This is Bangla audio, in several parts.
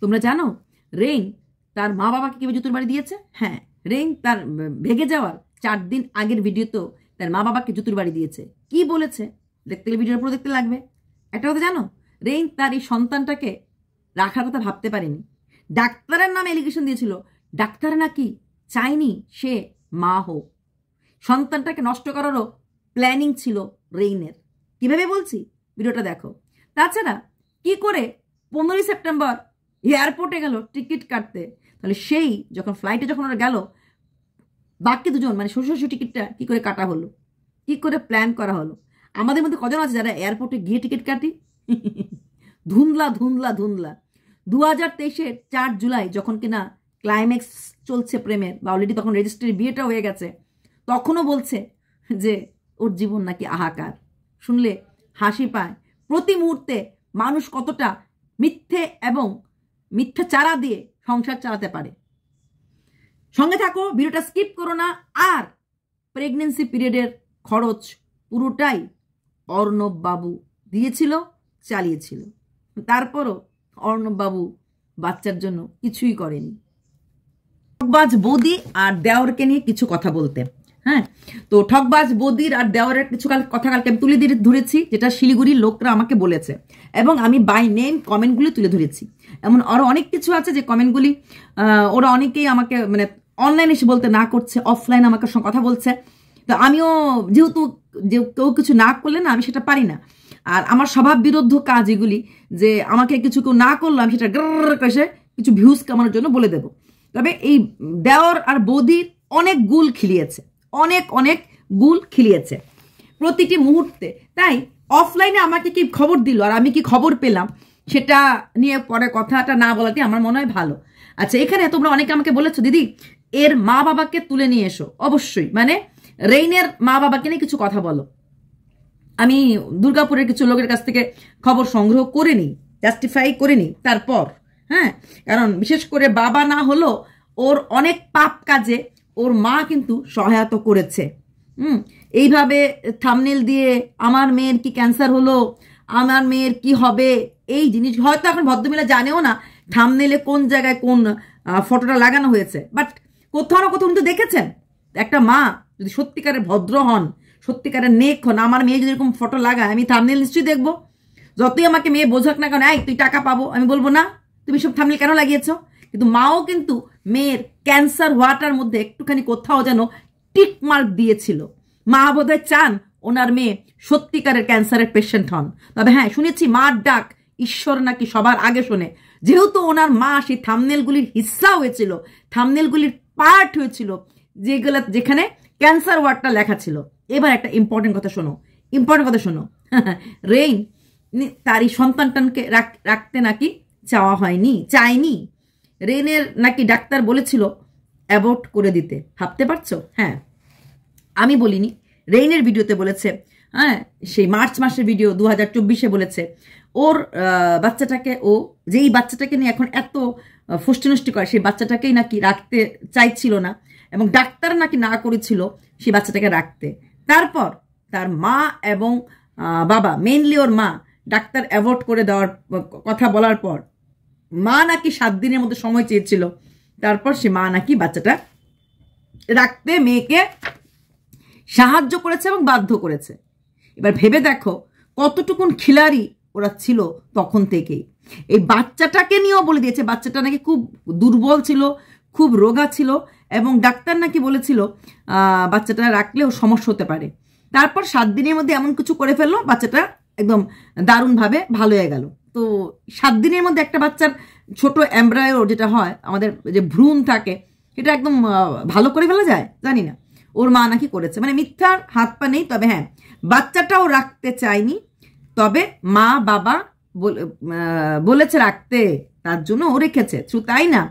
তোমরা জানো রেইন তার মা বাবাকে কিভাবে জুতোর বাড়ি দিয়েছে? হ্যাঁ, রেইন তার ভেগে যাওয়ার 4 দিন আগের ভিডিওতেও তার মা বাবাকে জুতোর বাড়ি দিয়েছে। কি বলেছে দেখতে গেলে ভিডিওর পুরো দেখতে লাগবে। একটা কথা জানো, রেইন তার এই সন্তানটাকে রাখার কথা ভাবতে পারেনি। ডাক্তারের নামে এলিগেশন দিয়েছিল, ডাক্তার নাকি চায়নি সে মা হোক। সন্তানটাকে নষ্ট করারও প্ল্যানিং ছিল রেইনের। কিভাবে বলছি, ভিডিওটা দেখো। তাছাড়া কি করে 15ই সেপ্টেম্বর এয়ারপোর্টে গেল টিকিট কাটতে, তাহলে সেই যখন ফ্লাইটে যখন ওরা গেল, বাকি দুজন মানে শ্বশুর টিকিটটা কি করে কাটা হলো, কি করে প্ল্যান করা হলো? আমাদের মধ্যে কজন আছে যারা এয়ারপোর্টে গিয়ে টিকিট কাটি? ধুন্দলা ধুন্দলা ধুন্দলা। 2023-এর 4 জুলাই যখন কিনা ক্লাইম্যাক্স চলছে প্রেমের, বা অলরেডি তখন রেজিস্ট্রি বিয়েটা হয়ে গেছে, তখনও বলছে যে ওর জীবন নাকি হাহাকার। শুনলে হাসি পায়। প্রতি মুহূর্তে মানুষ কতটা মিথ্যে এবং মিথ্যা চারা দিয়ে সংসার চালাতে পারে। সঙ্গে থাকো, ভিডিওটা স্কিপ করো না। আর প্রেগনেন্সি পিরিয়ডের খরচ পুরোটাই অর্ণব বাবু দিয়েছিল, চালিয়েছিল। তারপরও অর্ণব বাবু বাচ্চার জন্য কিছুই করেনি। ঠকবাজ বৌদি আর দেওরকে নিয়ে কিছু কথা বলতে। হ্যাঁ, তো ঠকবাজ বৌদির আর দেওরের কিছু কথা কালকে আমি তুলে ধরেছি, যেটা শিলিগুড়ির লোকরা আমাকে বলেছে, এবং আমি বাই নেম কমেন্টগুলি তুলে ধরেছি। এমন আরো অনেক কিছু আছে যে কমেন্টগুলি ওরা অনেকেই আমাকে মানে অনলাইনে এসে বলতে না করছে, অফলাইন আমাকে সঙ্গে কথা বলছে। তো আমিও যেহেতু যে কেউ কিছু না করলে না, আমি সেটা পারি না। আর আমার স্বভাব বিরুদ্ধ কাজ এগুলি, যে আমাকে কিছু কেউ না করলো আমি সেটা গ্রর করে কিছু ভিউজ কামানোর জন্য বলে দেব। তবে এই দেওর আর বৌদির অনেক গুল খিলিয়েছে, অনেক অনেক গুল খিলিয়েছে প্রতিটি মুহূর্তে। তাই অফলাইনে আমাকে কি খবর দিল আর আমি কি খবর পেলাম, সেটা নিয়ে পরে কথাটা না বলাটি আমার মনে হয় ভালো। আচ্ছা, এখানে তোমরা অনেকে আমাকে বলেছো দিদি এর মা বাবাকে তুলে নিয়ে এসো। অবশ্যই, মানে রেইনের মা বাবাকে নিয়ে কিছু কথা বলো। আমি দুর্গাপুরের কিছু লোকের কাছ থেকে খবর সংগ্রহ করে নিই, জাস্টিফাই করে নিই তারপর। হ্যাঁ, কারণ বিশেষ করে বাবা না হলো ওর অনেক পাপ কাজে ওর মা কিন্তু সহায়তা করেছে। এইভাবে থাম্বনেল দিয়ে আমার মেয়ের কি ক্যান্সার হলো, আমার মেয়ের কি হবে, এই জিনিস হয়তো এখন ভদ্রমহিলা জানেও না থাম্বনেলে কোন জায়গায় কোন ফটোটা লাগানো হয়েছে, বাট কোথাও না কোথাও কিন্তু দেখেছেন। একটা মা যদি সত্যিকারের ভদ্র হন, সত্যিকারের নেক হন, আমার মেয়ে যদি এরকম ফটো লাগায়, আমি থাম্বনেল নিশ্চয়ই দেখবো। যতই আমাকে মেয়ে বোঝাক না কেন, এই তুই টাকা পাবো, আমি বলবো না তুমি সব থাম্বনেল কেন লাগিয়েছো। কিন্তু মাও কিন্তু মেয়ের ক্যান্সার হওয়াটার মধ্যে একটুখানি কোথাও যেন টিক মার্ক দিয়েছিল। মা বোধহয় চান ওনার মেয়ে সত্যিকারের ক্যান্সারের পেশেন্ট হন। তবে হ্যাঁ, শুনেছি মার ডাক ঈশ্বর নাকি সবার আগে শোনে। যেহেতু ওনার মা সেই থাম্বনেলগুলির হিস্সা হয়েছিল, থাম্বনেলগুলির পার্ট হয়েছিল, যেগুলো যেখানে ক্যান্সার ওয়ার্ডটা লেখা ছিল। এবার একটা ইম্পর্টেন্ট কথা শোনো। রেইন তার এই সন্তানটাকে রাখতে নাকি চায়নি। রেইনের নাকি ডাক্তার বলেছিল অ্যাবর্ট করে দিতে। ভাবতে পারছো? হ্যাঁ, আমি বলিনি, রেইনের ভিডিওতে বলেছে। হ্যাঁ, সেই মার্চ মাসের ভিডিও 2024-এ বলেছে ওর বাচ্চাটাকে, ও যেই বাচ্চাটাকে নিয়ে এখন এত ফষ্টি করে, সেই বাচ্চাটাকেই নাকি রাখতে চাইছিল না, এবং ডাক্তার নাকি না করেছিল সেই বাচ্চাটাকে রাখতে। তারপর তার মা এবং বাবা, মেইনলি ওর মা, ডাক্তার অ্যাভয়েড করে দেওয়ার কথা বলার পর মা নাকি 7 দিনের মধ্যে সময় চেয়েছিল। তারপর সে মা নাকি বাচ্চাটা রাখতে মেয়েকে সাহায্য করেছে এবং বাধ্য করেছে। এবার ভেবে দেখো কতটুকুন খিলাড়ি ওরা ছিল তখন থেকেই। এই বাচ্চাটাকে নিয়েও বলে দিয়েছে বাচ্চাটা নাকি খুব দুর্বল ছিল, খুব রোগা ছিল, এবং ডাক্তার নাকি বলেছিল বাচ্চাটা রাখলেও সমস্যা হতে পারে। তারপর 7 দিনের মধ্যে এমন কিছু করে ফেললো, বাচ্চাটা একদম দারুণভাবে ভালো হয়ে গেল। তো 7 দিনের মধ্যে একটা বাচ্চার ছোট এমব্রায়ো যেটা হয়, আমাদের যে ভ্রূণ থাকে, সেটা একদম ভালো করে ফেলা যায় জানি না। ওর মা নাকি করেছে, মানে মিথ্যার হাত পা নেই। তবে হ্যাঁ, বাচ্চাটাও রাখতে চায়নি, তবে মা বাবা বলেছে রাখতে, তার জন্য ও রেখেছে। শুধু তাই না,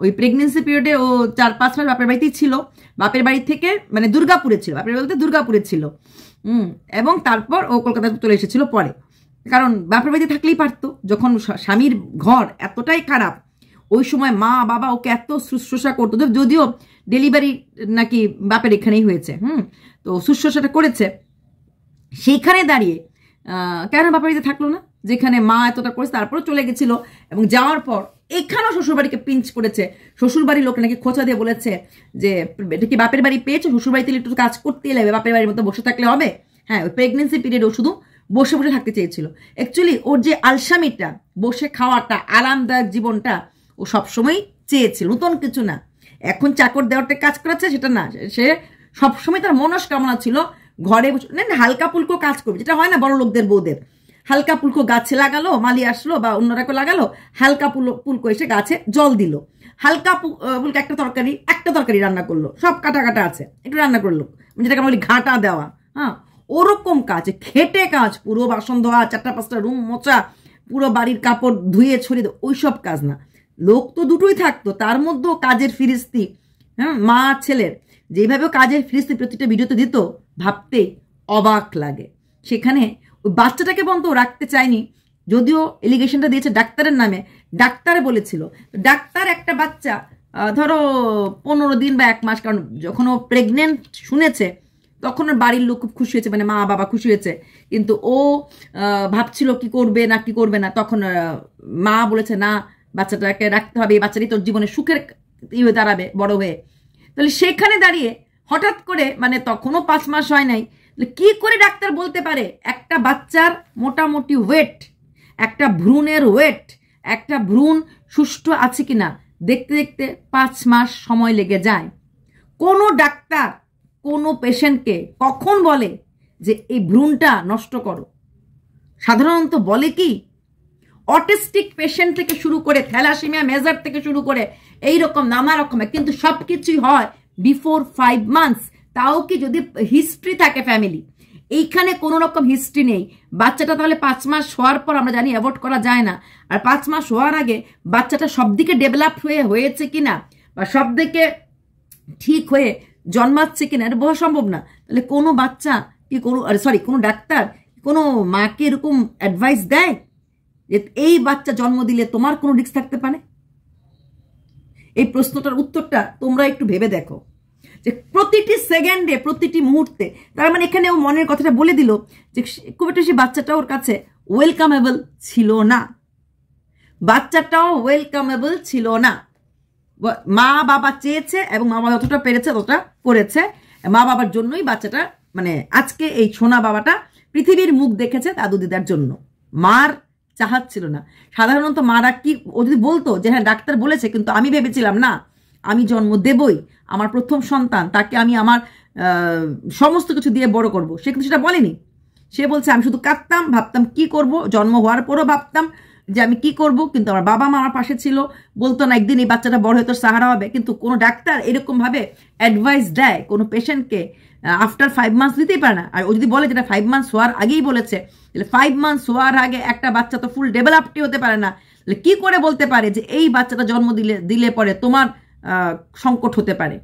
ওই প্রেগনেন্সি পিরিয়ডে ও 4-5 মাস বাপের বাড়িতেই ছিল। বাপের বাড়ি থেকে মানে দুর্গাপুরে ছিল, বাপের বলতে দুর্গাপুরে ছিল। এবং তারপর ও কলকাতায় চলে এসেছিল পরে, কারণ বাপের বাড়িতে থাকলেই পারতো। যখন স্বামীর ঘর এতটাই খারাপ, ওই সময় মা বাবা ওকে এত শুশ্রূষা করতো, যদিও ডেলিভারি নাকি বাপের এখানেই হয়েছে। তো শুশ্রূষাটা করেছে। সেইখানে দাঁড়িয়ে কেন বাপের বাড়িতে থাকলো না? যেখানে মা এতটা করেছে, তারপরে চলে গেছিল এবং যাওয়ার পর এখানেও শ্বশুরবাড়িকে পিঞ্চ করেছে। শ্বশুরবাড়ির লোক নাকি খোঁচা দিয়ে বলেছে যে এটা কি বাপের বাড়ি পেয়েছো, শ্বশুরবাড়িতে একটু কাজ করতেই লাগবে, বাপের বাড়ির মতো বসে থাকলে হবে। হ্যাঁ, ওই প্রেগনেন্সি পিরিয়ড ও শুধু বসে বসে থাকতে চেয়েছিল। অ্যাকচুয়ালি ওর যে আলসামিটা, বসে খাওয়াটা, আরামদায়ক জীবনটা ও সবসময় চেয়েছিল, নতুন কিছু না। এখন চাকর দেওয়ারটা কাজ করাচ্ছে সেটা না, সে সবসময় তার মনস্কামনা ছিল ঘরে বসে হালকা ফুলকো কাজ করবে, যেটা হয় না বড় লোকদের বউদের। হালকা ফুলকো গাছে লাগালো, মালি আসলো বা অন্যরা লাগালো, হালকা ফুলকো এসে গাছে জল দিল, হালকা ফুলকো একটা তরকারি রান্না করলো, সব কাটা কাটা আছে, একটু রান্না করলো, যেটাকে আমরা বলি ঘাটা দেওয়া। হ্যাঁ, ওরকম কাজ, খেটে কাজ, পুরো বাসন ধোয়া, 4-5টা রুম মোছা, পুরো বাড়ির কাপড় ধুয়ে ছড়িয়ে দেওয়া, ওইসব কাজ না। লোক তো দুটোই থাকতো, তার মধ্যেও কাজের ফিরিস্তি। হ্যাঁ, মা ছেলের যেভাবে কাজের ফিরিস্তি প্রতিটা ভিডিওতে দিত, ভাবতেই অবাক লাগে। সেখানে ওই বাচ্চাটাকে বন্ধ রাখতে চায়নি, যদিও এলিগেশনটা দিয়েছে ডাক্তারের নামে। ডাক্তারে বলেছিল, ডাক্তার একটা বাচ্চা ধরো 15 দিন বা 1 মাস, কারণ যখন ও প্রেগনেন্ট শুনেছে তখন ওর বাড়ির লোক খুব খুশি হয়েছে, মানে মা বাবা খুশি হয়েছে, কিন্তু ও ভাবছিল কি করবে না কি করবে না। তখন মা বলেছে না, বাচ্চাটাকে রাখতে হবে, এই বাচ্চাটি তোর জীবনে সুখের হয়ে দাঁড়াবে বড় হয়ে। তাহলে সেখানে দাঁড়িয়ে হঠাৎ করে, মানে তখনও 5 মাস হয় নাই, কি করে ডাক্তার বলতে পারে একটা বাচ্চার মোটামুটি ওয়েট, একটা ভ্রূণের ওয়েট, একটা ভ্রূণ সুষ্ঠু আছে কিনা দেখতে দেখতে 5 মাস সময় লেগে যায়। কোনো ডাক্তার কোনো পেশেন্টকে কখন বলে যে এই ভ্রূণটা নষ্ট করো? সাধারণত বলে কি, অটিস্টিক পেশেন্ট থেকে শুরু করে থ্যালাসেমিয়া মেজর থেকে শুরু করে এইরকম নানা রকমের, কিন্তু সব কিছুই হয় বিফোর 5 মান্থস। তাও কি যদি হিস্ট্রি থাকে ফ্যামিলি, এইখানে কোনো রকম হিস্ট্রি নেই। বাচ্চাটা তাহলে 5 মাস হওয়ার পর আমরা জানি অ্যাভয়েড করা যায় না, আর 5 মাস হওয়ার আগে বাচ্চাটা সব দিকে ডেভেলপ হয়েছে কিনা বা সব দিকে ঠিক হয়ে জন্মাচ্ছে কিনা এটা বোঝা সম্ভব না। তাহলে কোনো বাচ্চা কি কোনো ডাক্তার কোনো মাকে এরকম অ্যাডভাইস দেয় যে এই বাচ্চা জন্ম দিলে তোমার কোনো রিস্ক থাকতে পারে? এই প্রশ্নটার উত্তরটা তোমরা একটু ভেবে দেখো, যে প্রতিটি সেকেন্ডে, প্রতিটি মুহূর্তে, তার মানে এখানে ও মনের কথাটা বলে দিল যে খুব একটা সে বাচ্চাটা ওর কাছে ওয়েলকামেবল ছিল না, বাচ্চাটাও ওয়েলকামেবল ছিল না। মা বাবা চেয়েছে এবং মা বাবা যতটা পেরেছে ততটা করেছে, মা বাবার জন্যই বাচ্চাটা, মানে আজকে এই সোনা বাবাটা পৃথিবীর মুখ দেখেছে দাদু দিদার জন্য, মার চাহাত ছিল না। সাধারণত মারা কি, ও যদি বলতো যে হ্যাঁ ডাক্তার বলেছে কিন্তু আমি ভেবেছিলাম না, আমি জন্ম দেবই, আমার প্রথম সন্তান, তাকে আমি আমার সমস্ত কিছু দিয়ে বড় করব, সে কিন্তু সেটা বলেনি। সে বলছে আমি শুধু কাঁদতাম, ভাবতাম কি করব, জন্ম হওয়ার পরও ভাবতাম যে আমি কি করব, কিন্তু আমার বাবা মা আমার পাশে ছিল, বলতো না একদিন এই বাচ্চাটা বড় হয়ে তোর সাহারা হবে। কিন্তু কোনো ডাক্তার এরকম ভাবে অ্যাডভাইস দেয় কোনো পেশেন্টকে আফটার 5 মান্থস দিতেই পারে না। আর ও যদি বলে যেটা 5 মান্থস হওয়ার আগেই বলেছে, তাহলে 5 মান্থস হওয়ার আগে একটা বাচ্চা তো ফুল ডেভেলপডই হতে পারে না, তাহলে কি করে বলতে পারে যে এই বাচ্চাটা জন্ম দিলে পরে তোমার সংকট হতে পারে?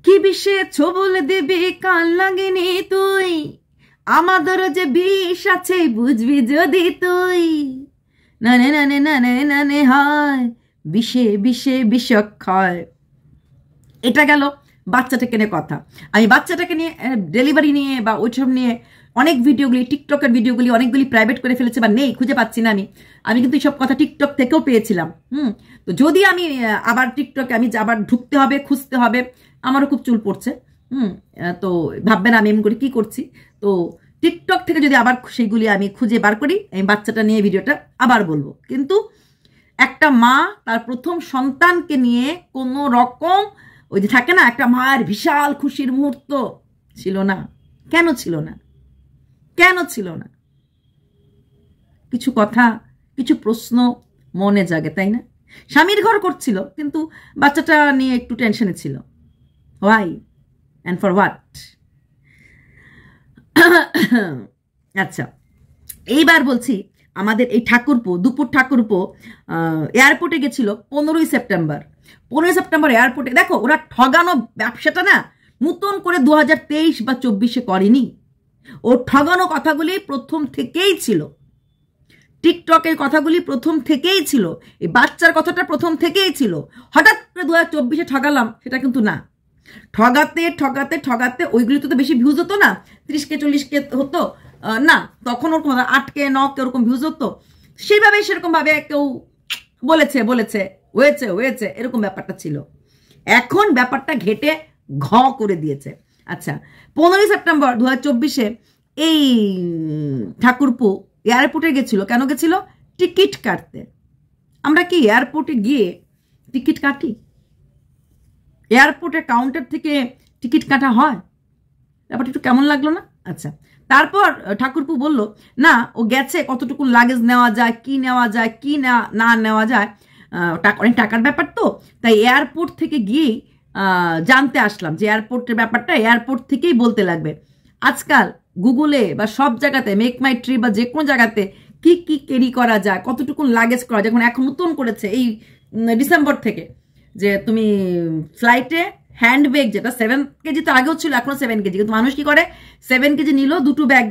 কি বিষে ছবল দেবে কান লাগেনি তুই, আমাদের যে বিষ আছে বুঝবি যদি তুই, নানে নানে নানে নানে হয় বিষে বিষে বিষক্ষয়। এটা গেল বাচ্চাটাকে নিয়ে কথা। আমি বাচ্চাটাকে নিয়ে ডেলিভারি নিয়ে বা ওইসব নিয়ে অনেক ভিডিওগুলি, টিকটকের ভিডিওগুলি অনেকগুলি প্রাইভেট করে ফেলেছে বা নেই, খুঁজে পাচ্ছি না আমি কিন্তু এইসব কথা টিকটক থেকেও পেয়েছিলাম। তো যদি আমি আবার টিকটকে আমি আবার ঢুকতে হবে, খুঁজতে হবে, আমারও খুব চুল পড়ছে। তো ভাববেন আমি এমন করে কি করছি। তো টিকটক থেকে যদি আবার সেইগুলি আমি খুঁজে বার করি, আমি বাচ্চাটা নিয়ে ভিডিওটা আবার বলবো। কিন্তু একটা মা তার প্রথম সন্তানকে নিয়ে কোনো রকম ওই যে থাকে না একটা মায়ের বিশাল খুশির মুহূর্ত ছিল না। কেন ছিল না? কেন ছিল না? কিছু কথা, কিছু প্রশ্ন মনে জাগে, তাই না? স্বামীর ঘর করছিল কিন্তু বাচ্চাটা নিয়ে একটু টেনশনে ছিল। Why and for what? আচ্ছা, এইবার বলছি, আমাদের এই ঠাকুরপো, দুপুর ঠাকুরপো এয়ারপোর্টে গেছিল 15ই সেপ্টেম্বর। 15ই সেপ্টেম্বর এয়ারপোর্টে, দেখো ওরা ঠগানো ব্যবসাটা না নতুন করে 2023 বা 24-এ করেনি। ও ঠগানো কথাগুলি প্রথম থেকেই ছিল, টিকটকের কথাগুলি প্রথম থেকেই ছিল, এই বাচ্চার কথাটা প্রথম থেকেই ছিল। হঠাৎ করে 2024-এ ঠগালাম সেটা কিন্তু না। ঠগাতে ঠগাতে ঠগাতে ওইগুলিতে তো বেশি ভিউজ হতো না, 30K 40K হতো না, তখন ওর 8K 9K ওরকম ভিউজ হতো। সেইভাবে সেরকমভাবে কেউ বলেছে বলেছে হয়েছে হয়েছে এরকম ব্যাপারটা ছিল। এখন ব্যাপারটা ঘেটে ঘ করে দিয়েছে। আচ্ছা, 15 সেপ্টেম্বর 2024-এ এই ঠাকুরপো এয়ারপোর্টে গেছিল। কেন গেছিল? টিকিট কাটতে। আমরা কি এয়ারপোর্টে গিয়ে টিকিট কাটি? এয়ারপোর্টের কাউন্টার থেকে টিকিট কাটা হয়? ব্যাপারটা একটু কেমন লাগলো না? আচ্ছা, তারপর ঠাকুরপো বলল না, ও গেছে, কতটুকু লাগেজ নেওয়া যায়, কি নেওয়া যায়, কি না নেওয়া যায়, অনেক টাকার ব্যাপার তো, তাই এয়ারপোর্ট থেকে গিয়েই জানতে আসলাম যে এয়ারপোর্টের ব্যাপারটা এয়ারপোর্ট থেকেই বলতে লাগবে। আজকাল গুগলে বা সব জায়গাতে, মেক মাই ট্রিপ বা যে কোনো জায়গাতে কি কি ক্যারি করা যায়, কতটুকু লাগেজ করা যায়, এখন নতুন করেছে এই ডিসেম্বর থেকে, যে তুমি ফ্লাইটে হ্যান্ড ব্যাগ, যেটা 7 কেজি তো আগেও ছিল, এখনো 7 কেজি, কিন্তু মানুষ কি করে 7 কেজি নিল, 2 ব্যাগ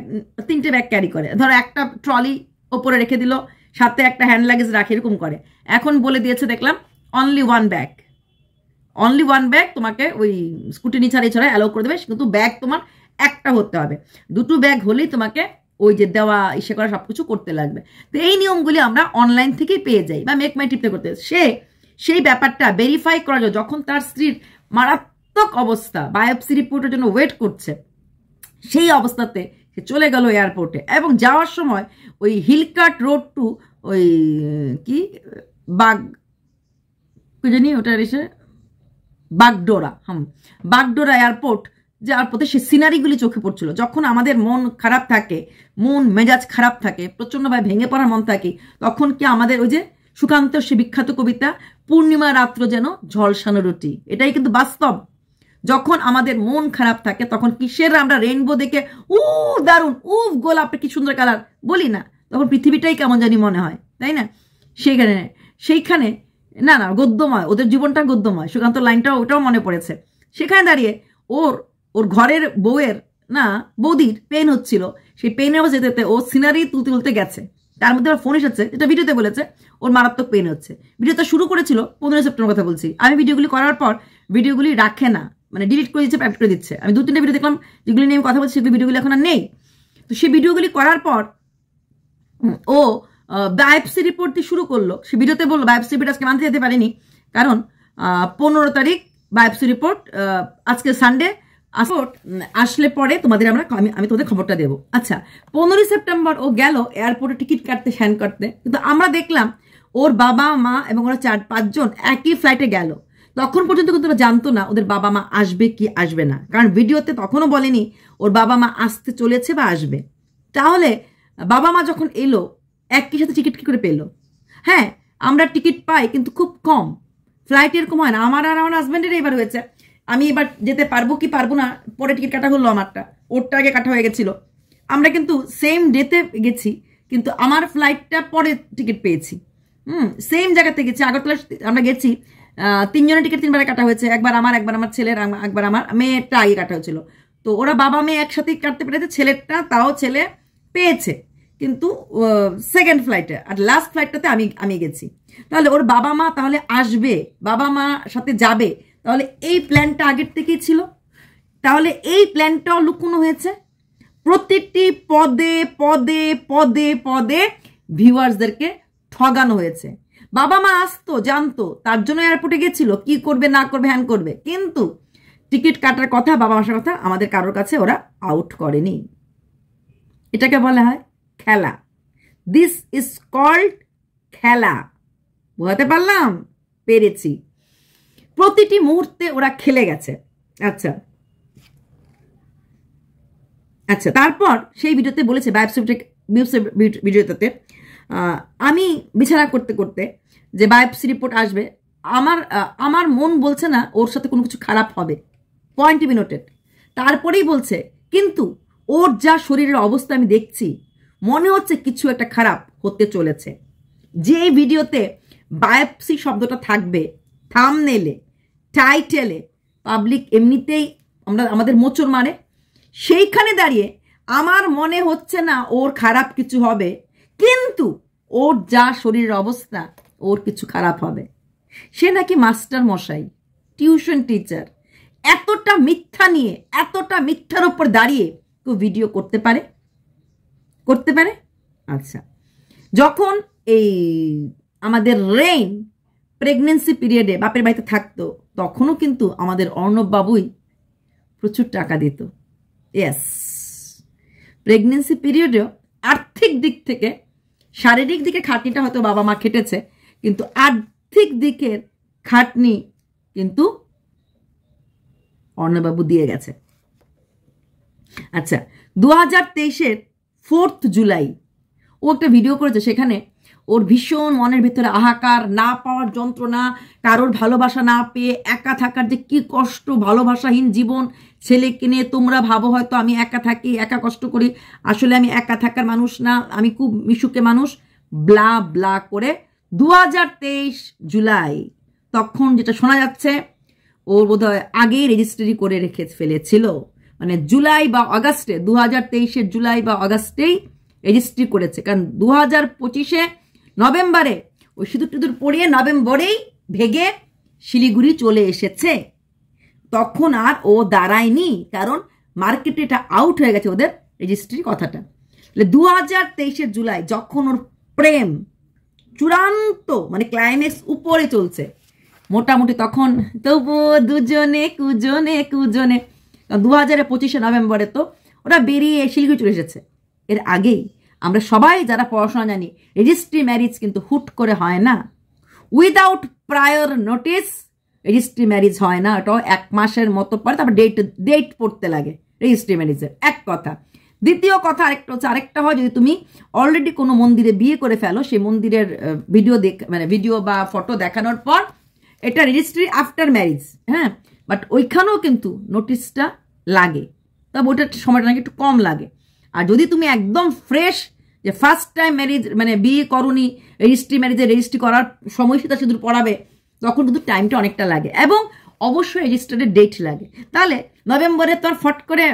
3টে ব্যাগ ক্যারি করে, ধরো একটা ট্রলি ওপরে রেখে দিল, সাথে একটা হ্যান্ড লাগেজ রাখে, এরকম করে। এখন বলে দিয়েছে দেখলাম অনলি ওয়ান ব্যাগ তোমাকে ওই স্কুটি ছাড়া অ্যালাউ করে দেবে, কিন্তু ব্যাগ তোমার একটা হতে হবে, 2 ব্যাগ হলেই তোমাকে ওই যে দেওয়া ইসে করা সবকিছু করতে লাগবে। তো এই নিয়মগুলি আমরা অনলাইন থেকেই পেয়ে যাই বা মেক মাই ট্রিপে করতে। সেই ব্যাপারটা ভেরিফাই করা যায় যখন তার স্ত্রীর মারাত্মক অবস্থা, বায়োপসি রিপোর্টের জন্য ওয়েট করছে, সেই অবস্থাতে সে চলে গেল এয়ারপোর্টে, এবং যাওয়ার সময় ওই হিলকাট রোড টু ওই কি জানি ওটা এসে বাগডোরা এয়ারপোর্ট যাওয়ার পথে সে সিনারিগুলি চোখে পড়ছিল। যখন আমাদের মন খারাপ থাকে, মন মেজাজ খারাপ থাকে, প্রচণ্ডভাবে ভেঙে পড়ার মন থাকে, তখন কি আমাদের ওই যে সুকান্তর সে বিখ্যাত কবিতা পূর্ণিমা রাত্র যেন ঝলসানো রুটি, এটাই কিন্তু বাস্তব। যখন আমাদের মন খারাপ থাকে তখন কিসের আমরা রেইনবো দেখে দারুণ, গোলাপটা কি সুন্দর কালার বলি না, তখন পৃথিবীটাই কেমন জানি মনে হয়, তাই না? সেইখানে না গদ্যময়, ওদের জীবনটা গদ্যময়, সুকান্ত লাইনটা ওটাও মনে পড়েছে। সেখানে দাঁড়িয়ে ওর ঘরের বৌদির পেন হচ্ছিল, সেই পেনের অবস্থা যেতে ও সিনারি তুলতে গেছে, তার মধ্যে আমার ফোন এসেছে, যেটা ভিডিওতে বলেছে ওর মারাত্মক পেন হচ্ছে। ভিডিওটা শুরু করেছিল 15 সেপ্টেম্বর কথা বলছি আমি। ভিডিওগুলি করার পর ভিডিওগুলি রাখে না, মানে ডিলিট করে দিচ্ছে, প্রাইভেট করে দিচ্ছে। আমি 2-3টে ভিডিও দেখলাম যেগুলি নিয়ে আমি কথা বলছি, সেগুলি ভিডিওগুলি এখন আর নেই। তো সেই ভিডিওগুলি করার পর ও বায়োপসি রিপোর্ট দিয়ে শুরু করলো। সে ভিডিওতে বললো বায়োপসি রিপোর্ট আজকে মানতে যেতে পারিনি, কারণ 15 তারিখ বায়োপসি রিপোর্ট, আজকে সানডে, আসলে পরে আমি তোমাদের খবরটা দেবো। আচ্ছা, 15 সেপ্টেম্বর ও গেল এয়ারপোর্টে টিকিট কাটতে, স্ক্যান করতে, কিন্তু আমরা দেখলাম ওর বাবা মা এবং ওরা 4-5 জন একই ফ্লাইটে গেল। তখন পর্যন্ত কিন্তু ওরা জানতো না ওদের বাবা মা আসবে কি আসবে না, কারণ ভিডিওতে তখনও বলেনি ওর বাবা মা আসতে চলেছে বা আসবে। তাহলে বাবা মা যখন এলো, একই সাথে টিকিট কি করে পেলো? হ্যাঁ, আমরা টিকিট পাই কিন্তু খুব কম, ফ্লাইট এরকম হয় না। আমার হাজব্যান্ডের এবার হয়েছে, আমি এবার যেতে পারবো কি পারবো না, পরে টিকিট কাটা হলো, আমারটা ওরটা আগে কাটা হয়ে গেছিল। আমরা কিন্তু সেম ডেতে গেছি, কিন্তু আমার ফ্লাইটটা পরে টিকিট পেয়েছি। সেম জায়গাতে গেছি, আগরতলা আমরা গেছি, 3 জনের টিকিট 3 বারে কাটা হয়েছে, একবার আমার ছেলের, একবার আমার মেয়েরটা আগে কাটা হয়েছিল। তো ওরা বাবা মেয়ে একসাথেই কাটতে পেরেছে, ছেলেরটা তাও ছেলে পেয়েছে, কিন্তু সেকেন্ড ফ্লাইটে, আর লাস্ট ফ্লাইটটাতে আমি গেছি। তাহলে ওর বাবা মা তাহলে আসবে, বাবা মা সাথে যাবে, তাহলে এই প্ল্যানটা আগের থেকেই ছিল, তাহলে এই প্ল্যানটাও লুকোনো হয়েছে। প্রত্যেকটি পদে পদে পদে পদে ভিউয়ার্সদেরকে ঠগানো হয়েছে। বাবা মা আসতো, জানতো, তার জন্য এয়ারপোর্টে গেছিল, কি করবে না করবে, হ্যান করবে, কিন্তু টিকিট কাটার কথা, বাবা মাসের কথা আমাদের কারোর কাছে ওরা আউট করেনি। এটাকে বলা হয় খেলা। দিস ইজ কল্ড খেলা। বোঝাতে পারলাম? পেরেছি। প্রতিটি মুহূর্তে ওরা খেলে গেছে। আচ্ছা, তারপর সেই ভিডিওতে বলেছে, ভিডিওতে আমি বিছানা করতে করতে যে বায়োপসি রিপোর্ট আসবে, আমার মন বলছে না ওর সাথে কোনো কিছু খারাপ হবে, পয়েন্ট বি নোটেড। তারপরেই বলছে, কিন্তু ওর যা শরীরের অবস্থা আমি দেখছি, মনে হচ্ছে কিছু একটা খারাপ হতে চলেছে। যে ভিডিওতে বায়োপসি শব্দটা থাকবে থাম্বনেলে, টাইটেলে, পাবলিক এমনিতেই আমাদের মোচড় মারে, সেইখানে দাঁড়িয়ে আমার মনে হচ্ছে না ওর খারাপ কিছু হবে, কিন্তু ওর যা শরীরের অবস্থা ওর কিছু খারাপ হবে। সে নাকি মাস্টার মশাই, টিউশন টিচার, এতটা মিথ্যা নিয়ে, এতটা মিথ্যার উপর দাঁড়িয়ে কেউ ভিডিও করতে পারে? করতে পারে? আচ্ছা, যখন এই আমাদের রেইন প্রেগনেন্সি পিরিয়ডে বাপের বাড়িতে থাকতো, তখনও কিন্তু আমাদের অর্ণব বাবুই প্রচুর টাকা দিত। ইয়েস, প্রেগনেন্সি পিরিয়ডেও আর্থিক দিক থেকে, শারীরিক দিকে খাটনিটা হয়তো বাবা মা খেটেছে, কিন্তু আর্থিক দিকের খাটনি কিন্তু অর্ণববাবু দিয়ে গেছে। আচ্ছা, 2023-এর 4th জুলাই ও একটা ভিডিও করেছে, সেখানে ওর ভীষণ মনের ভিতরে হাহাকার, না পাওয়ার যন্ত্রণা, কারোর ভালোবাসা না পেয়ে একা থাকার যে কি কষ্ট, ভালোবাসাহীন জীবন। ছেলেকে নিয়ে তোমরা ভাবো হয়তো আমি একা থাকি, একা কষ্ট করি, আসলে আমি একা থাকার মানুষ না, আমি খুব মিশুকে মানুষ, ব্লা ব্লা করে 2023 জুলাই, তখন যেটা শোনা যাচ্ছে ওর বোধহয় আগেই রেজিস্ট্রি করে রেখে ফেলেছিল, মানে জুলাই বা অগাস্টে, 2023-এর জুলাই বা অগাস্টেই রেজিস্ট্রি করেছে। কারণ 2025-এ নভেম্বরে ওই সিঁদুর টিঁদুর পরিয়ে নভেম্বরেই ভেগে শিলিগুড়ি চলে এসেছে। তখন আর ও দাঁড়ায়নি, কারণ মার্কেটে এটা আউট হয়ে গেছে ওদের রেজিস্ট্রির কথাটা। 2023-এর জুলাই যখন ওর প্রেম চূড়ান্ত, মানে ক্লাইম্যাক্স উপরে চলছে মোটামুটি, তখন তবুও দুজনে কুজনে কুজনে, 2025-এ নভেম্বরে তো ওরা বেরিয়ে শিলিগুড়ি চলে এসেছে। এর আগেই আমরা সবাই যারা পড়াশোনা জানি, রেজিস্ট্রি ম্যারিজ কিন্তু হুট করে হয় না, without prior notice registry marriage হয় না। ওটাও 1 মাসের মতো পরে তারপর ডেট পড়তে লাগে রেজিস্ট্রি ম্যারিজের, এক কথা। দ্বিতীয় কথা আরেকটা হচ্ছে, আরেকটা হয় যদি তুমি অলরেডি কোনো মন্দিরে বিয়ে করে ফেলো, সেই মন্দিরের ভিডিও বা ফটো দেখানোর পর এটা রেজিস্ট্রি আফটার ম্যারিজ, হ্যাঁ, বাট ওইখানেও কিন্তু নোটিশটা লাগে, তবে ওটার সময়টা নাকি একটু কম লাগে। আর যদি তুমি একদম ফ্রেশ, যে ফার্স্ট টাইম ম্যারিজ, মানে বিয়ে করনি, রেজিস্ট্রি করার সময় সেটা সিঁদুর পড়াবে, তখন কিন্তু টাইমটা অনেকটা লাগে, এবং অবশ্যই রেজিস্টারের ডেট লাগে। তাহলে নভেম্বরে তো আর ফট করে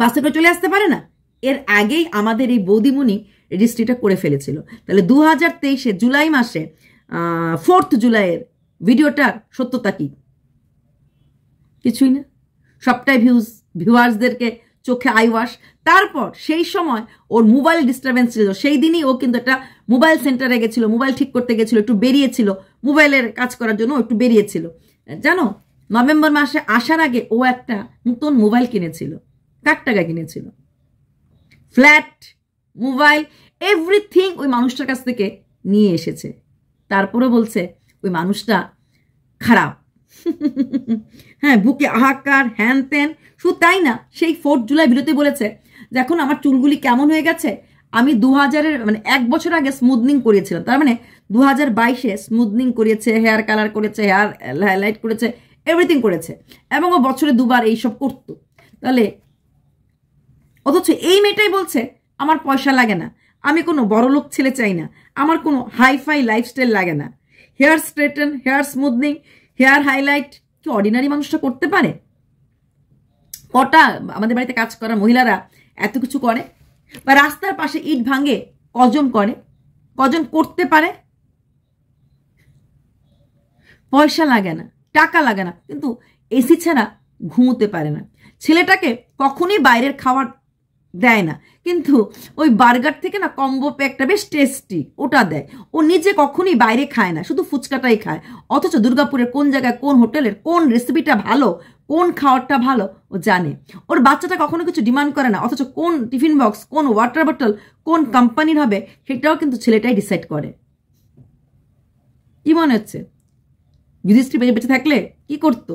বাসে করে চলে আসতে পারে না, এর আগেই আমাদের এই বৌদিমণি রেজিস্ট্রিটা করে ফেলেছিল। তাহলে 2023-এ জুলাই মাসে 4th জুলাইয়ের ভিডিওটার সত্যতা কি? কিছুই না, সবটাই ভিউয়ার্সদেরকে চোখে আইওয়াশ। তারপর সেই সময় ওর মোবাইল ডিস্টারবেন্স ছিল, সেই দিনই ও কিন্তু একটা মোবাইল সেন্টারে গেছিল, মোবাইল ঠিক করতে গেছিল, একটু বেরিয়েছিল মোবাইলের কাজ করার জন্য, একটু বেরিয়েছিল। জানো, নভেম্বর মাসে আসার আগে ও একটা নতুন মোবাইল কিনেছিল। কার টাকা কিনেছিল? ফ্ল্যাট, মোবাইল, এভরিথিং ওই মানুষটার কাছ থেকে নিয়ে এসেছে। তারপরে বলছে ওই মানুষটা খারাপ, হ্যাঁ, বুকে হাহাকার, হ্যান ত্যান। শুধু তাই না, সেই 4th জুলাই ভিডিওতে বলেছে যে এখন আমার চুলগুলি কেমন হয়ে গেছে, আমি 2000-এর মানে 1 বছর আগে স্মুথনিং করিয়েছিলাম, তার মানে 2022-এ স্মুথনিং করিয়েছে, হেয়ার কালার করেছে, হেয়ার হাইলাইট করেছে, এভরিথিং করেছে, এবং ও বছরে 2 বার এইসব করতো। তাহলে অথচ এই মেয়েটাই বলছে আমার পয়সা লাগে না, আমি কোনো বড়লোক ছেলে চাই না, আমার কোনো হাইফাই লাইফস্টাইল লাগে না, hair straighten, hair smoothening, hair highlight কি অর্ডিনারি মানুষটা করতে পারে? কটা আমাদের বাড়িতে কাজ করা মহিলারা এত কিছু করে? বা রাস্তার পাশে ইট ভাঙে কজন করে? কজন করতে পারে? পয়সা লাগে না, টাকা লাগে না, কিন্তু এসি ছাড়া ঘুমোতে পারে না। ছেলেটাকে কখনোই বাইরের খাবার দেয় না, কিন্তু ওই বার্গার থেকে না কম্বো প্যাকটা বেশ টেস্টি, ওটা দেয়। ও নিজে কখনোই বাইরে খায় না, শুধু ফুচকাটাই খায়। অথচ দুর্গাপুরের কোন জায়গায়, কোন হোটেলের কোন রেসিপিটা ভালো, কোন খাবারটা ভালো ও জানে। ওর বাচ্চাটা কখনো কিছু ডিমান্ড করে না, অথচ কোন টিফিন বক্স, কোন ওয়াটার বোতল, কোন কোম্পানির হবে সেটাও কিন্তু ছেলেটাই ডিসাইড করে। কি মনে হচ্ছে যুধিষ্ঠির বেঁচে থাকলে কি করতো?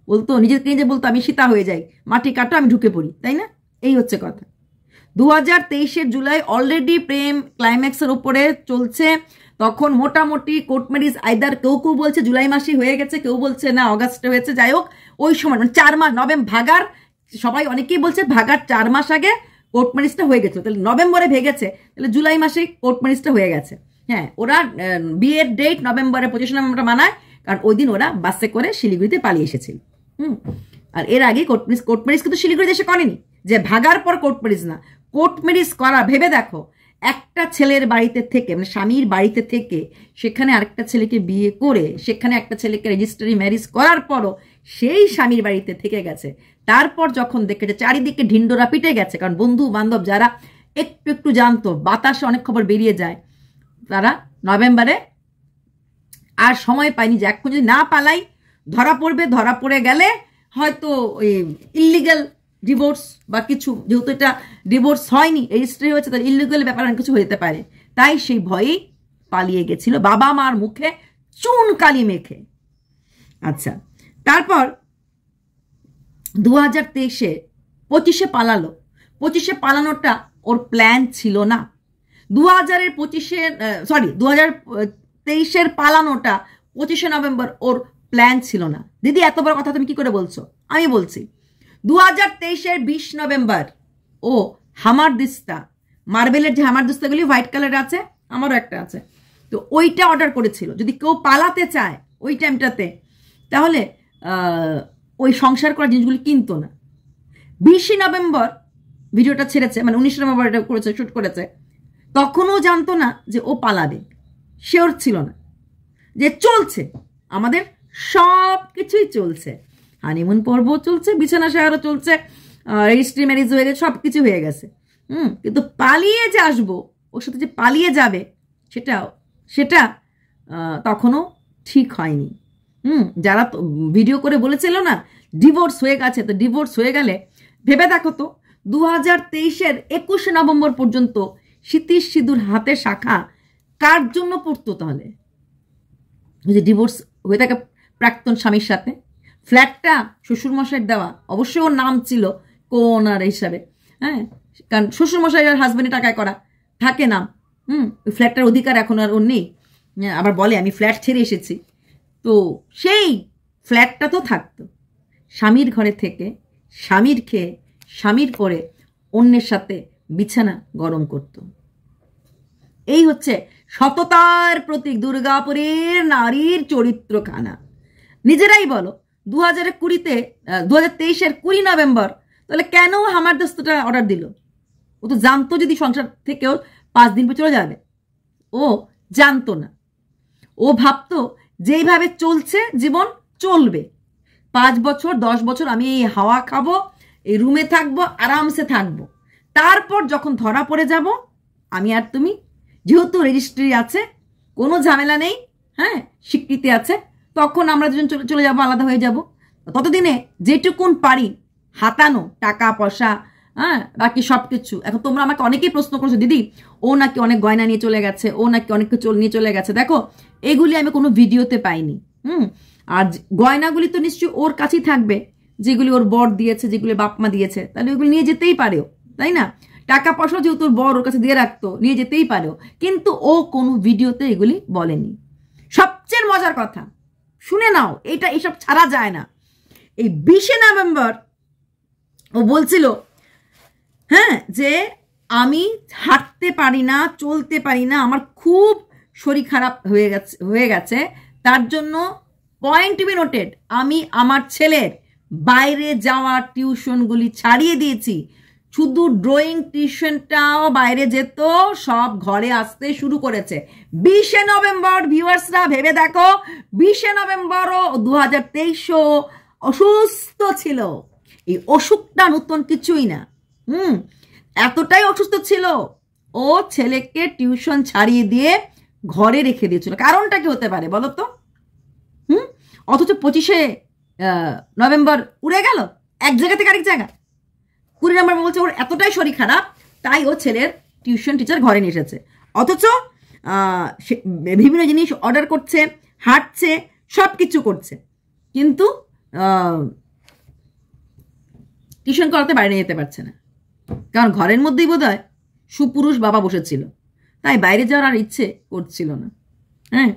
বলতো, নিজেকে নিজে বলতো আমি সীতা হয়ে যাই, মাটি কাটো আমি ঢুকে পড়ি, তাই না? এই হচ্ছে কথা। 2023-এর জুলাই অলরেডি প্রেম ক্লাইম্যাক্সের উপরে চলছে। তখন মোটামুটি কোর্ট ম্যারেজ আইদার কেউ কেউ বলছে জুলাই মাসে হয়ে গেছে, কেউ বলছে না অগাস্টে হয়েছে। যাই হোক, ওই সময় মানে 4 মাস, ভাগার সবাই অনেকেই বলছে ভাগার 4 মাস আগে কোর্ট ম্যারেজটা হয়ে গেছে। তাহলে নভেম্বরে ভেগেছে, তাহলে জুলাই মাসে কোর্ট ম্যারেজটা হয়ে গেছে। হ্যাঁ, ওরা বিয়ের ডেট নভেম্বরে 25 নভেম্বর মানায়, কারণ ওই দিন ওরা বাসে করে শিলিগুড়িতে পালিয়ে এসেছিল। আর এর আগে কোর্ট ম্যারেজ কিন্তু শিলিগুড়িতে এসে করেনি, যে ভাগার পর কোর্ট ম্যারেজ না। কোর্ট ম্যারেজ করা, ভেবে দেখো, একটা ছেলের বাড়িতে থেকে, মানে স্বামীর বাড়িতে থেকে সেখানে আরেকটা ছেলেকে বিয়ে করে, সেখানে একটা ছেলেকে রেজিস্ট্রি ম্যারেজ করার পরও সেই স্বামীর বাড়িতে থেকে গেছে। তারপর যখন দেখেছে চারিদিকে ঢিন্ডোরা পিটে গেছে, কারণ বন্ধু বান্ধব যারা একটু একটু জানতো, বাতাসে অনেক খবর বেরিয়ে যায়, তারা নভেম্বরে আর সময় পায়নি যে এখন যদি না পালাই ধরা পড়বে, ধরা পড়ে গেলে হয়তো ওই ইলিগাল ডিভোর্স বা কিছু, যেহেতু এটা ডিভোর্স হয়নি, রেজিস্ট্রি হয়েছে, তার ইলিগাল ব্যাপার অনেক কিছু হতে পারে, তাই সেই ভয়েই পালিয়ে গেছিল বাবা মার মুখে চুন কালি মেখে। আচ্ছা, তারপর 2023-এ 25-এ পালালো। 25-এ পালানোটা ওর প্ল্যান ছিল না। 2023-এর পালানোটা 25শে নভেম্বর ওর প্ল্যান ছিল না। দিদি এত বড় কথা তুমি কি করে বলছো? আমি বলছি 2023-এর 20 নভেম্বর ও হামারদিস্তা, মার্বেলের যে হামারদিস্তাগুলি হোয়াইট কালার আছে, আমারও একটা আছে, তো ওইটা অর্ডার করেছিল। যদি কেউ পালাতে চায় ওই টাইমটাতে, তাহলে ওই সংসার করা জিনিসগুলি কিনতো না। 20 নভেম্বর ভিডিওটা ছেড়েছে, মানে 19 নভেম্বর এটা করেছে, শ্যুট করেছে, তখনও জানতো না যে ও পালাবে, শিওর ছিল না। যে চলছে আমাদের সব কিছুই চলছে, হানিমুন পর্বও চলছে, বিছানা সাহারও চলছে, রেজিস্ট্রি ম্যারেজ হয়ে গেছে, সব কিছু হয়ে গেছে। কিন্তু পালিয়ে যে আসবো, ওর সাথে যে পালিয়ে যাবে, সেটা তখনও ঠিক হয়নি। যারা ভিডিও করে বলেছিল না ডিভোর্স হয়ে গেছে, তো ডিভোর্স হয়ে গেলে ভেবে দেখো তো 2023-এর 21শে নভেম্বর পর্যন্ত সিঁতির সিঁদুর হাতে শাখা কার জন্য পড়তো? তাহলে যদি ডিভোর্স হয়ে থাকে প্রাক্তন স্বামীর সাথে, ফ্ল্যাটটা শ্বশুরমশাইয়ের দেওয়া, অবশ্যই ওর নাম ছিল কোনার হিসাবে, হ্যাঁ, কারণ শ্বশুরমশাইয়ের হাজবেন্ডের টাকায় করা থাকে নাম। ওই ফ্ল্যাটটার অধিকার এখন আর ওর নেই, আবার বলে আমি ফ্ল্যাট ছেড়ে এসেছি, তো সেই ফ্ল্যাটটা তো থাকতো। স্বামীর ঘরে থেকে স্বামীর খেয়ে স্বামীর পরে অন্যের সাথে বিছানা গরম করত। এই হচ্ছে সততার প্রতীক দুর্গাপুরের নারীর চরিত্রখানা। নিজেরাই বলো 2023-এর 20 নভেম্বর তাহলে কেন হামারদিস্তাটা অর্ডার দিল? ও তো জানতো যদি সংসার থেকেও 5 দিন পর চলে যাবে, ও জানতো না। ও ভাবতো যেইভাবে চলছে জীবন চলবে, 5 বছর 10 বছর আমি এই হাওয়া খাবো, এই রুমে থাকবো, আরামসে থাকবো, তারপর যখন ধরা পড়ে যাব আমি আর তুমি, যেহেতু রেজিস্ট্রি আছে, কোনো ঝামেলা নেই, হ্যাঁ, স্বীকৃতি আছে, তখন আমরা দুজন চলে যাবো, আলাদা হয়ে যাব। ততদিনে যেটুকুন পারি হাতানো টাকা পয়সা, হ্যাঁ, বাকি সব কিছু। এখন তোমরা আমাকে অনেকেই প্রশ্ন করছো, দিদি ও নাকি অনেক গয়না নিয়ে চলে গেছে, ও নাকি অনেক কিছু নিয়ে চলে গেছে। দেখো এগুলি আমি কোনো ভিডিওতে পাইনি। আর গয়নাগুলি তো নিশ্চয়ই ওর কাছেই থাকবে, যেগুলি ওর বর দিয়েছে, যেগুলি বাপ মা দিয়েছে, তাহলে ওইগুলি নিয়ে যেতেই পারেও, তাই না? টাকা পয়সা যেহেতু ওর বর ওর কাছে দিয়ে রাখতো, নিয়ে যেতেই পারেও, কিন্তু ও কোনো ভিডিওতে এগুলি বলেনি। সবচেয়ে মজার কথা শুনে নাও, এইসব ছাড়া যায় না। এই 20শে নভেম্বর ও বলছিল, হ্যাঁ, যে আমি হাঁটতে পারি না, চলতে পারি না, আমার খুব শরীর খারাপ হয়ে গেছে, তার জন্য পয়েন্ট টু বি নোটেড, আমি আমার ছেলের বাইরে যাওয়ার টিউশনগুলি ছাড়িয়ে দিয়েছি। শুধু ড্রয়িং টিউশনটাও বাইরে যেত, সব ঘরে আসতে শুরু করেছে। 20শে নভেম্বর ভিউয়ার্সরা ভেবে দেখো, 20শে নভেম্বরও 2023 অসুস্থ ছিল। এই অসুখটা নতুন কিছুই না। এতটাই অসুস্থ ছিল, ও ছেলেকে টিউশন ছাড়িয়ে দিয়ে ঘরে রেখে দিয়েছিল। কারণটা কি হতে পারে বলো তো? অথচ 25শে নভেম্বর উড়ে গেল এক জায়গা থেকে আরেক জায়গা। 20 নভেম্বর বলছে ওর এতটাই শরীর খারাপ, তাই ও ছেলের টিউশন টিচার ঘরে নিয়ে এসেছে। অথচ বিভিন্ন জিনিস অর্ডার করছে, হাঁটছে, সব কিছু করছে, কিন্তু টিউশন করাতে বাইরে যেতে পারছে না, কারণ ঘরের মধ্যেই বোধহয় সুপুরুষ বাবা বসেছিল, তাই বাইরে যাওয়ার আর ইচ্ছে করছিল না। হ্যাঁ,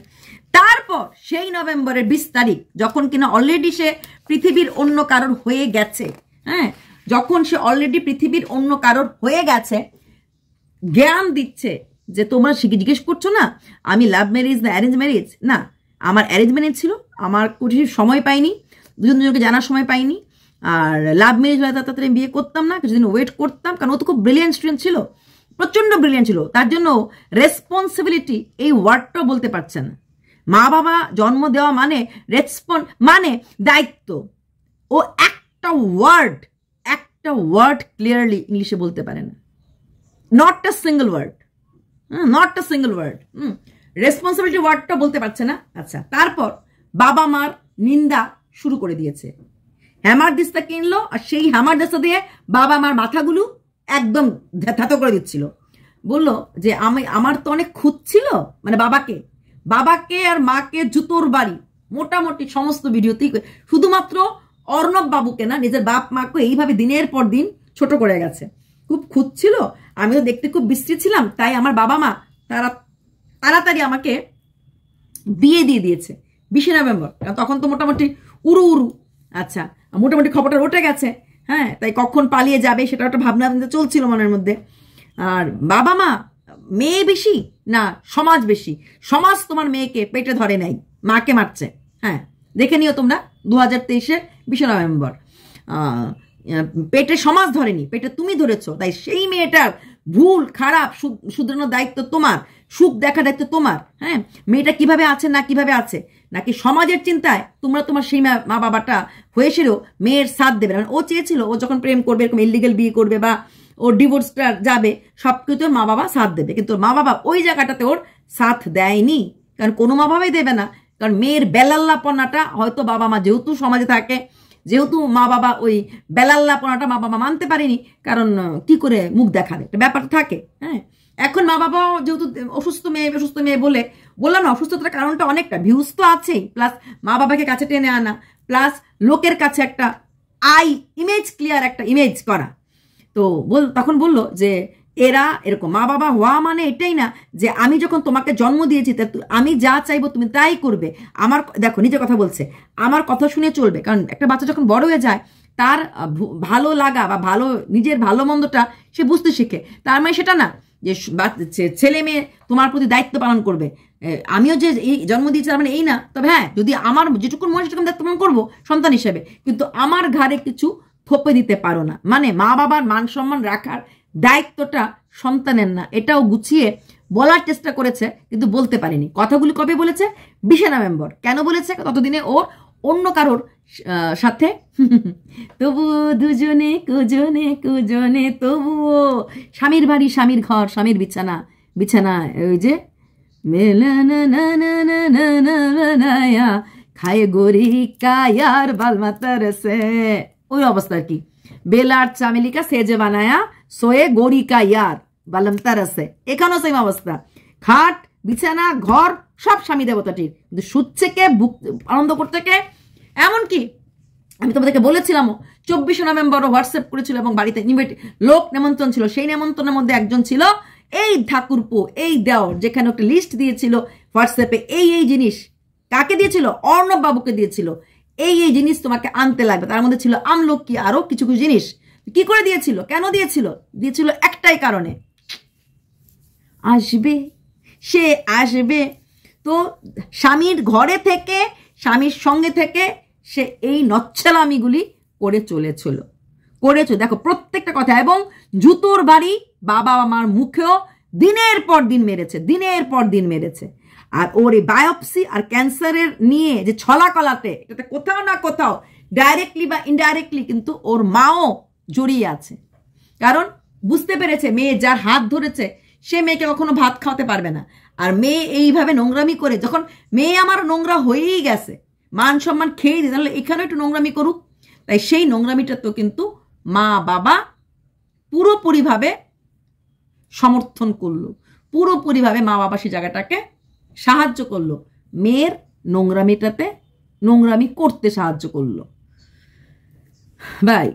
তারপর সেই নভেম্বরের 20 তারিখ, যখন কিনা অলরেডি সে পৃথিবীর অন্য কারোর হয়ে গেছে, হ্যাঁ, যখন সে অলরেডি পৃথিবীর অন্য কারোর হয়ে গেছে, জ্ঞান দিচ্ছে যে তোমরা জিজ্ঞেস করছো না আমি লাভ ম্যারেজ না অ্যারেঞ্জ ম্যারেজ, না, আমার অ্যারেঞ্জ ম্যারেজ ছিল, আমার কিছু সময় পাইনি, দুজনকে জানার সময় পাইনি, আর লাভ ম্যারেজ হলে তাড়াতাড়ি বিয়ে করতাম না, কিছুদিন ওয়েট করতাম, কারণ ও তো খুব ব্রিলিয়েন্ট স্টুডেন্ট ছিল, প্রচন্ড ব্রিলিয়েন্ট ছিল, তার জন্য রেসপন্সিবিলিটি এই ওয়ার্ডটাও বলতে পারছে না। মা বাবা জন্ম দেওয়া মানে রেসপন্স, মানে দায়িত্ব। ও একটা ওয়ার্ড ক্লিয়ারলি ইংলিশে বলতে পারে না, not a single word. Responsibility ওয়ার্ডটা বলতে পারছে না। আচ্ছা, তারপর বাবা মার নিন্দা শুরু করে দিয়েছে। হ্যামার দিস্তা কিনলো, আর সেই হ্যামার দিস্তা দিয়ে বাবা মার মাথাগুলো একদম ধাতো করে দিচ্ছিল। বললো যে আমার তো অনেক খুঁজছিল, মানে বাবাকে আর মাকে জুতোর বাড়ি, মোটামুটি সমস্ত ভিডিওতেই, শুধুমাত্র অর্ণব বাবুকে না, নিজের বাপ মাকে এইভাবে দিনের পর দিন ছোট করে গেছে। খুব খুঁজছিল, আমিও দেখতে খুব বিশ্রী ছিলাম, তাই আমার বাবা মা তাড়াতাড়ি আমাকে বিয়ে দিয়ে দিয়েছে 20 নভেম্বর, কারণ তখন তো মোটামুটি উড়ু। আচ্ছা, মোটামুটি খবরটা রটে গেছে। হ্যাঁ, তাই কখন পালিয়ে যাবে সেটা একটা ভাবনা চলছিল মনের মধ্যে। আর বাবা মা, মেয়ে বেশি না সমাজ বেশি? সমাজ তোমার মেয়েকে পেটে ধরে নাই, মাকে মারছে। হ্যাঁ, দেখে নিও তোমরা 2023-এর 20 নভেম্বর। পেটে সমাজ ধরেনি, পেটে তুমি ধরেছো। তাই সেই মেয়েটার ভুল খারাপ শুধরানোর দায়িত্ব তোমার, সুখ দেখার দায়িত্ব তোমার। হ্যাঁ, মেয়েটা কিভাবে আছে না কিভাবে আছে, নাকি সমাজের চিন্তায় তোমরা তোমার সেই মা বাবাটা হয়েছিল মেয়ের সাথ দেবে না। ও চেয়েছিল ও যখন প্রেম করবে, এরকম ইলিগাল বিয়ে করবে বা ওর ডিভোর্সটা যাবে, সবকিছু মা বাবা সাথ দেবে, কিন্তু মা বাবা ওই জায়গাটাতে ওর সাথ দেয়নি। কারণ কোনো মা বাবাই দেবে না, কারণ মেয়ের বেলাল্লাপনাটা হয়তো বাবা মা যেহেতু সমাজে থাকে, যেহেতু মা বাবা ওই বেলাল্লাপনাটা মা বাবা মানতে পারেনি, কারণ কি করে মুখ দেখাবে, একটা ব্যাপার থাকে। হ্যাঁ, এখন মা বাবাও যেহেতু অসুস্থ মেয়ে বলে বললাম না, অসুস্থতার কারণটা অনেকটা ভিউজ তো আছেই, প্লাস মা বাবাকে কাছে টেনে আনা, প্লাস লোকের কাছে একটা ক্লিয়ার একটা ইমেজ করা। তো তখন বললো যে এরা এরকম মা বাবা হওয়া মানে এটাই না যে আমি যখন তোমাকে জন্ম দিয়েছি আমি যা চাইবো তুমি তাই করবে। আমার দেখো, নিজের কথা বলছে, আমার কথা শুনে চলবে। কারণ একটা বাচ্চা যখন বড় হয়ে যায়, তার ভালো লাগা বা নিজের ভালো মন্দটা সে বুঝতে শিখে। তার মানে সেটা না যে ছেলে মেয়ে তোমার প্রতি দায়িত্ব পালন করবে। আমিও যে এই জন্ম দিয়েছি তার মানে এই না। তবে হ্যাঁ, যদি আমার যেটুকুন মনে সেটুকুন দায়িত্ব পালন করবো সন্তান হিসেবে, কিন্তু আমার ঘাড়ে কিছু থোপে দিতে পারো না। মানে মা বাবার মান সম্মান রাখার দায়িত্বটা সন্তানের না, এটাও গুছিয়ে বলার চেষ্টা করেছে, কিন্তু বলতে পারেনি। কথাগুলি কবে বলেছে? 20 নভেম্বর। কেন বলেছে? ততদিনে ও অন্য কারোর সাথে তবুও দুজনে কুজনে তবুও স্বামীর বাড়ি, স্বামীর ঘর, স্বামীর বিছানা ওই যে খায় গরি কায়ার বালমাতার সে, ওই অবস্থা আর কি। বেলার চামেলিকা সেজে বানায়া সোয়ে গড়ি কা ইয়ার বালম তারাসে, এখানেও সেম অবস্থা। খাট, বিছানা, ঘর সব স্বামী দেবতাটির, কিন্তু শুচ্ছে কে, আনন্দ করতে কে। এমনকি আমি তোমাদেরকে বলেছিলাম 24 নভেম্বরও হোয়াটসঅ্যাপ করেছিল এবং বাড়িতে লোক নেমন্ত্রণ ছিল। সেই নেমন্ত্রণের মধ্যে একজন ছিল এই ঠাকুরপো, এই দেওর, যেখানে একটা লিস্ট দিয়েছিল হোয়াটসঅ্যাপে, এই জিনিস কাকে দিয়েছিল? অর্ণব বাবুকে দিয়েছিল। এই জিনিস তোমাকে আনতে লাগবে। তার মধ্যে ছিল আমলকি, আরো কিছু জিনিস। কি করে দিয়েছিল? কেন দিয়েছিল একটাই কারণে, সে আসবে। তো স্বামীর ঘরে থেকে, স্বামীর সঙ্গে থেকে সে এই নচ্ছালামিগুলি করে চলেছিল। দেখো প্রত্যেকটা কথা, এবং জুতোর বাড়ি বাবা আমার মুখেও দিনের পর দিন মেরেছে। আর ওর এই বায়োপসি আর ক্যান্সারের নিয়ে যে ছলাকলাতে, এটাতে কোথাও না কোথাও ডাইরেক্টলি বা ইনডাইরেক্টলি কিন্তু ওর মাও জড়িয়ে আছে। কারণ বুঝতে পেরেছে মেয়ে যার হাত ধরেছে সে মেয়েকে কখনো ভাত খাওয়াতে পারবে না। আর মেয়ে এইভাবে নোংরামি করে, যখন মেয়ে আমার নোংরা হয়েই গেছে, মান সম্মান খেয়ে দিই, তাহলে এখানেও একটু নোংরামি করুক। তাই সেই নোংরামিটা তো কিন্তু মা বাবা পুরোপুরিভাবে সমর্থন করলো, পুরোপুরিভাবে মা বাবা সেই জায়গাটাকে সাহায্য করলো, মেয়ের নোংরামি করতে সাহায্য করলো। বাই।